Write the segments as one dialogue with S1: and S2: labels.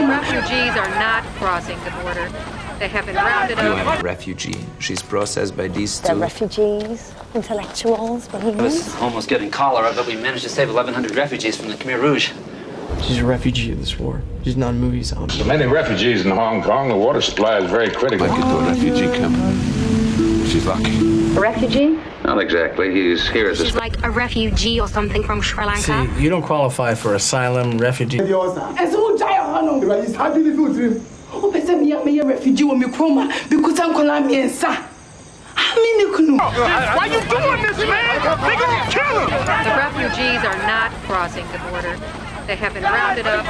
S1: Refugees are not crossing the border. They have been rounded up.
S2: Refugee. She's processed by these two.
S3: They're refugees, intellectuals, bohemians.
S4: I was almost getting cholera, but we managed to save 1,100 refugees from the Khmer Rouge.
S5: She's a refugee in this war. She's not a movie zombie.
S6: So many refugees in Hong Kong, the water supply is very critical.
S7: Make it to a refugee camp. She's lucky.
S1: A refugee?
S8: Not exactly. He's here as a...
S1: She's like a refugee or something from Sri Lanka.
S5: See, you don't qualify for asylum, refugee.
S6: Why you doing this, man? They gonna kill him!
S1: The refugees are not crossing the border. They have been rounded up.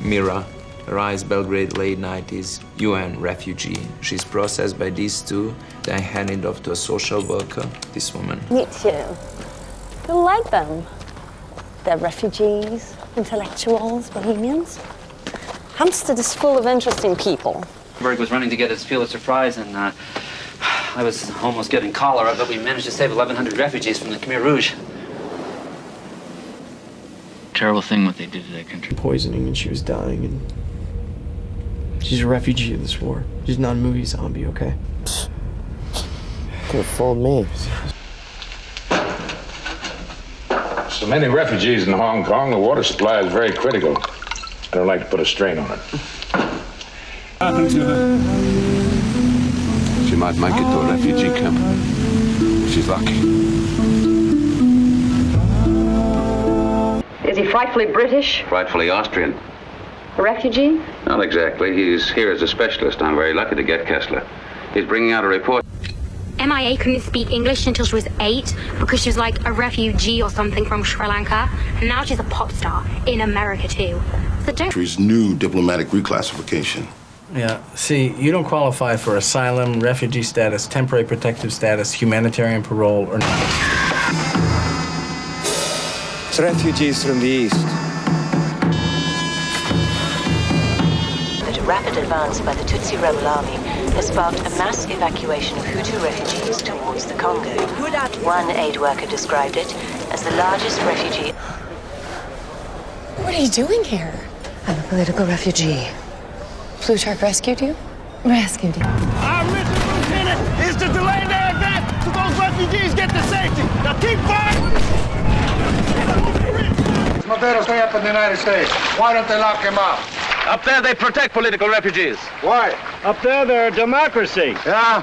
S2: Mira. Rise, Belgrade, late 90s. UN refugee. She's processed by these two, then handed off to a social worker, this woman.
S3: Me too. You like them. They're refugees, intellectuals, bohemians. Hampstead is full of interesting people.
S4: Berg was running to get his Pulitzer Prize, and I was almost getting cholera, but we managed to save 1,100 refugees from the Khmer Rouge.
S9: Terrible thing what they did to that country.
S5: Poisoning, and she was dying, and she's a refugee in this war. She's not a movie zombie, okay?
S3: Could have fooled me.
S6: So many refugees in Hong Kong, the water supply is very critical. I don't like to put a strain on it.
S7: Happened to her? She might make it to a refugee camp. She's lucky.
S1: Is he frightfully British?
S8: Frightfully Austrian.
S1: A refugee?
S8: Not exactly. He's here as a specialist. I'm very lucky to get Kessler. He's bringing out a report.
S1: MIA couldn't speak English until she was 8 because she was like a refugee or something from Sri Lanka. And now she's a pop star in America too. So don't...
S10: Country's new diplomatic reclassification.
S5: Yeah, see, you don't qualify for asylum, refugee status, temporary protective status, humanitarian parole, or nothing.
S11: It's refugees from the east.
S12: The rapid advance by the Tutsi rebel army has sparked a mass evacuation of Hutu refugees towards the Congo. One aid worker described it as the largest refugee.
S13: What are you doing here? I'm a political refugee. Plutarch rescued you? Rescued you.
S6: Our mission, Lieutenant, is to delay their advance so those refugees get to safety. Now keep fighting!
S14: Madero, stay up in the United States. Why don't they lock him up?
S8: Up there, they protect political refugees.
S14: Why?
S6: Up there, they're a democracy.
S14: Yeah?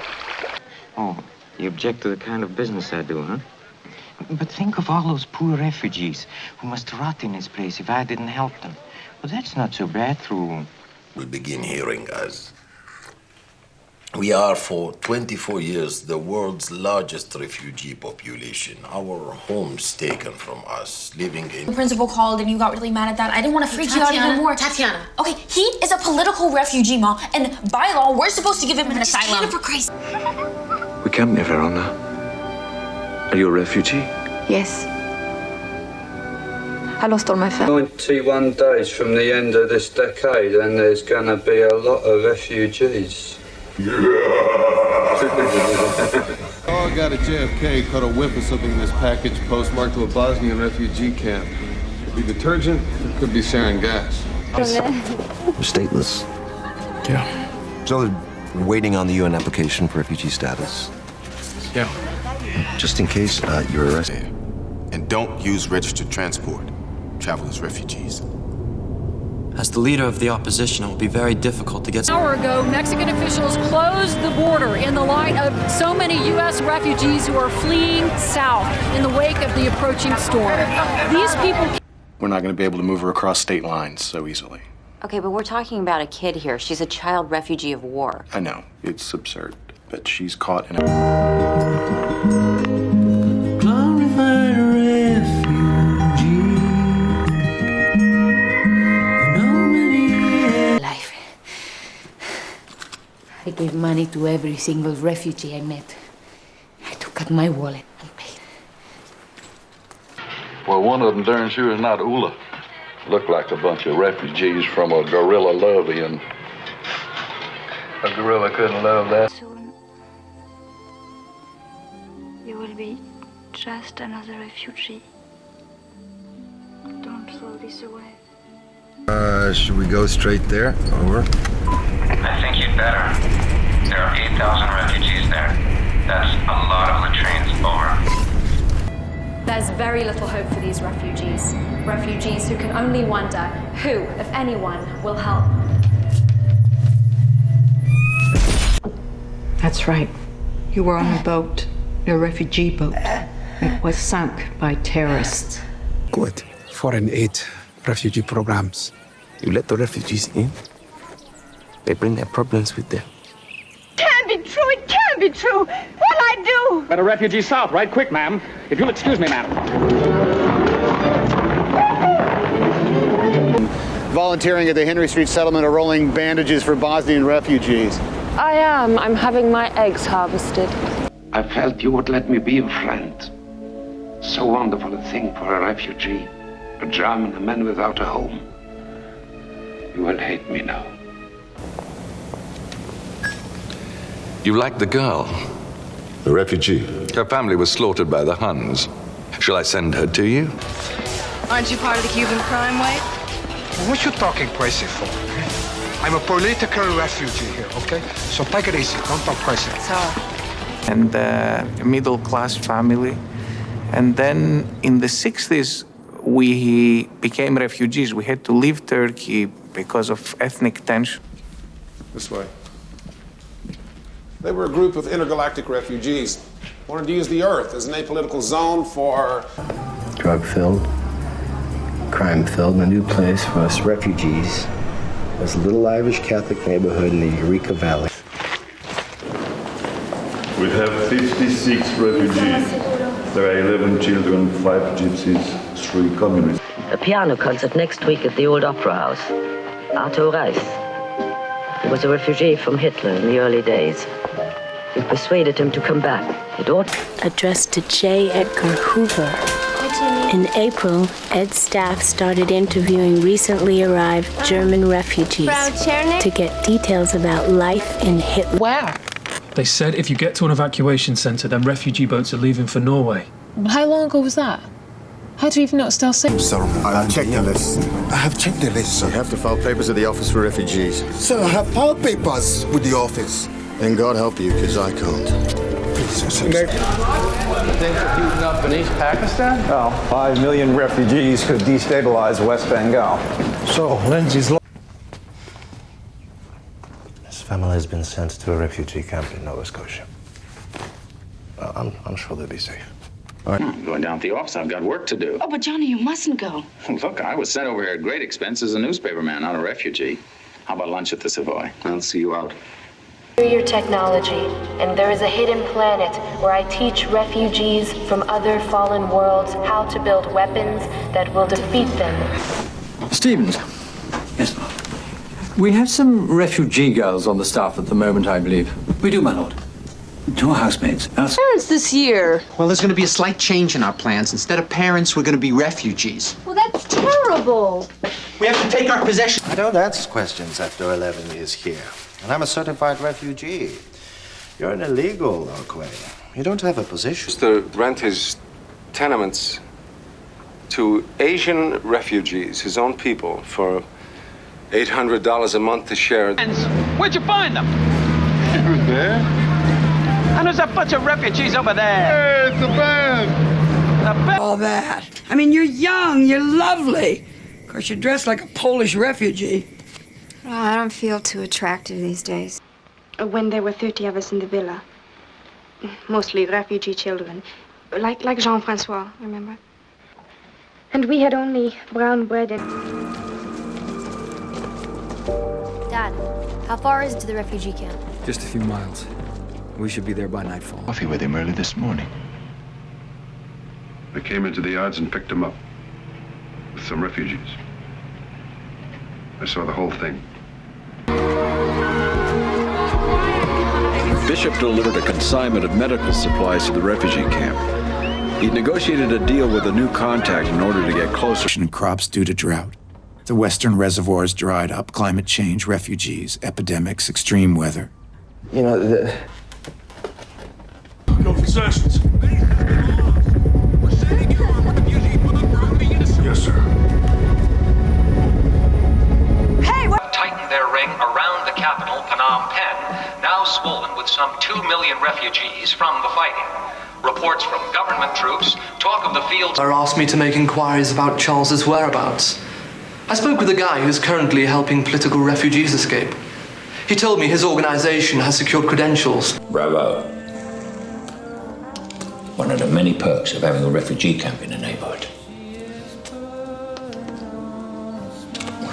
S9: Oh, you object to the kind of business I do, huh? But think of all those poor refugees who must rot in this place if I didn't help them. Well, that's not so bad through...
S10: Will begin hearing us. We are for 24 years the world's largest refugee population. Our homes taken from us, living in...
S15: The principal called and you got really mad at that. I didn't want to freak you out even more.
S13: Tatiana.
S15: Okay, he is a political refugee, Ma, and by law, we're supposed to give him an asylum.
S13: For Christ.
S7: We come here, Verona. Are you a refugee?
S13: Yes. I lost all my family.
S16: 91 days from the end of this decade, and there's going to be a lot of refugees.
S17: Oh, I got a JFK, caught a whiff of something in this package postmarked to a Bosnian refugee camp. Could be detergent, it could be sarin gas.
S18: Stateless.
S5: Yeah.
S18: So they're waiting on the UN application for refugee status.
S5: Yeah.
S18: Just in case you're arrested.
S10: And don't use registered transport. Travel as refugees.
S19: As the leader of the opposition, it will be very difficult to get...
S20: An hour ago, Mexican officials closed the border in the light of so many U.S. refugees who are fleeing south in the wake of the approaching storm. These people...
S3: We're not going to be able to move her across state lines so easily.
S13: Okay, but we're talking about a kid here. She's a child refugee of war.
S3: I know, it's absurd, but she's caught in a...
S7: Glorified refugee.
S13: Life. I gave money to every single refugee I met. I took out my wallet and paid.
S7: Well, one of them darn sure is not Ula. Look like a bunch of refugees from a gorilla love-in. A gorilla couldn't love that.
S21: Soon, you will be just another refugee. this away.
S18: Should we go straight there? Over.
S22: I think you'd better. There are 8,000 refugees there. That's a lot of latrines. Over.
S23: There's very little hope for these refugees. Refugees who can only wonder who, if anyone, will help.
S24: That's right. You were on a boat, a refugee boat. It was sunk by terrorists.
S11: Good. Foreign aid refugee programs.
S25: You let the refugees in, they bring their problems with them.
S21: Can't be true, it can't be true. What'll I do?
S26: Better refugees south, right quick, ma'am. If you'll excuse me, ma'am.
S27: Volunteering at the Henry Street settlement are rolling bandages for Bosnian refugees.
S3: I am. I'm having my eggs harvested.
S8: I felt you would let me be a friend. So wonderful a thing for a refugee, a German, a man without a home. You will hate me now.
S7: You like the girl?
S6: The refugee?
S7: Her family was slaughtered by the Huns. Shall I send her to you?
S21: Aren't you part of the Cuban crime wave?
S14: What you talking crazy for? I'm a political refugee here, okay? So take it easy, don't talk crazy.
S21: Sorry.
S28: And a middle-class family. And then in the 60s, we became refugees. We had to leave Turkey because of ethnic tension.
S17: This way. They were a group of intergalactic refugees. Wanted to use the Earth as an apolitical zone for...
S29: Drug-filled, crime-filled, a new place for us refugees. This little Irish Catholic neighborhood in the Eureka Valley.
S30: We have 56 refugees. There are 11 children, 5 gypsies, 3 communists.
S12: A piano concert next week at the old Opera House. Arthur Reis. He was a refugee from Hitler in the early days. We persuaded him to come back. It ought...
S31: Addressed to J. Edgar Hoover. In April, Ed's staff started interviewing recently arrived German refugees to get details about life in Hitler.
S32: Where? They said if you get to an evacuation centre, then refugee boats are leaving for Norway.
S13: How long ago was that? How do you even know it's still safe?
S10: Sir, I've checked the list. I have checked the list, sir. You have to file papers at the Office for Refugees. Sir, I have filed papers with the office. Then God help you, because I can't. Please, sir.
S33: Things are heating up in East Pakistan? Well, 5 million refugees could destabilize West Bengal.
S29: So, Lindsay's... His family has been sent to a refugee camp in Nova Scotia. I'm sure they'll be safe.
S8: All right. I'm going down to the office. I've got work to do.
S21: Oh, but Johnny, you mustn't go.
S8: Look, I was sent over here at great expense as a newspaperman, not a refugee. How about lunch at the Savoy? I'll see you out.
S12: Superior technology, and there is a hidden planet where I teach refugees from other fallen worlds how to build weapons that will defeat them.
S34: Stevens. Yes, Lord. We have some refugee girls on the staff at the moment, I believe. We do, my lord. 2 housemaids.
S21: Parents this year.
S35: Well, there's going to be a slight change in our plans. Instead of parents, we're going to be refugees.
S21: Well, that's terrible.
S35: We have to take our possessions.
S29: I don't answer questions after 11 years here. And I'm a certified refugee. You're an illegal, O'Quay. You don't have a position.
S7: To rent his tenements to Asian refugees, his own people, for $800 a month to share.
S34: Where'd you find them?
S14: Over there?
S34: And there's a bunch of refugees over there.
S14: Hey, it's a band.
S36: All that. I mean, you're young, you're lovely. Of course, you're dressed like a Polish refugee.
S21: Oh, I don't feel too attractive these days.
S37: When there were 30 of us in the villa, mostly refugee children, like Jean-Francois, remember? And we had only brown bread and...
S1: Dad, how far is it to the refugee camp?
S11: Just a few miles. We should be there by nightfall.
S6: Coffee with him early this morning. I came into the yards and picked him up with some refugees. I saw the whole thing.
S38: Bishop delivered a consignment of medical supplies to the refugee camp. He negotiated a deal with a new contact in order to get closer.
S11: Crops due to drought. The western reservoirs dried up, climate change, refugees, epidemics, extreme weather.
S29: You know,
S14: No possessions. Yes, sir.
S2: with some 2 million refugees from the fighting. Reports from government troops talk of the fields.
S3: Asked me to make inquiries about Charles's whereabouts. I spoke with a guy who's currently helping political refugees escape. He told me his organization has secured credentials.
S4: Bravo. One of the many perks of having a refugee camp in the neighborhood.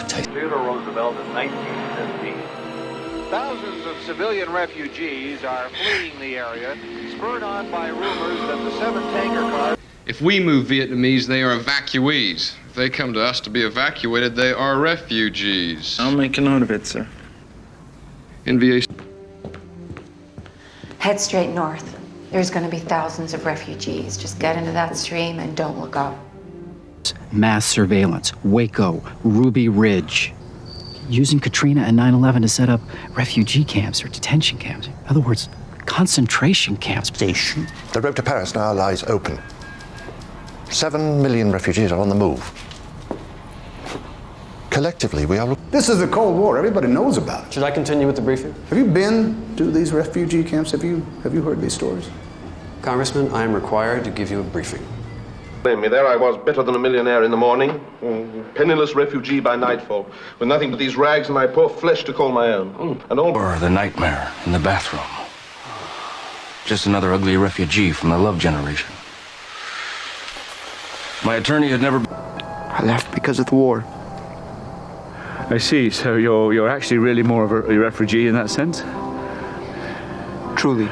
S5: Theodore Roosevelt in 1915. Thousands of civilian refugees are fleeing the area, spurred on by rumors that the 7 tanker cars...
S9: If we move Vietnamese, they are evacuees. If they come to us to be evacuated, they are refugees.
S15: I'll make a note of it, sir.
S9: NVA.
S16: Head straight north. There's going to be thousands of refugees. Just get into that stream and don't look up.
S17: Mass surveillance, Waco, Ruby Ridge. Using Katrina and 9/11 to set up refugee camps or detention camps. In other words, concentration camps.
S18: Station. The road to Paris now lies open. 7 million refugees are on the move. Collectively, we are...
S19: This is the Cold War. Everybody knows about it.
S20: Should I continue with the briefing?
S19: Have you been to these refugee camps? Have you heard these stories?
S20: Congressman, I am required to give you a briefing.
S22: There I was, better than a millionaire in the morning, penniless refugee by nightfall, with nothing but these rags and my poor flesh to call my own. And all...
S23: Or the nightmare in the bathroom. Just another ugly refugee from the love generation. My attorney had never...
S18: I left because of the war.
S33: I see, so you're actually really more of a refugee in that sense?
S18: Truly.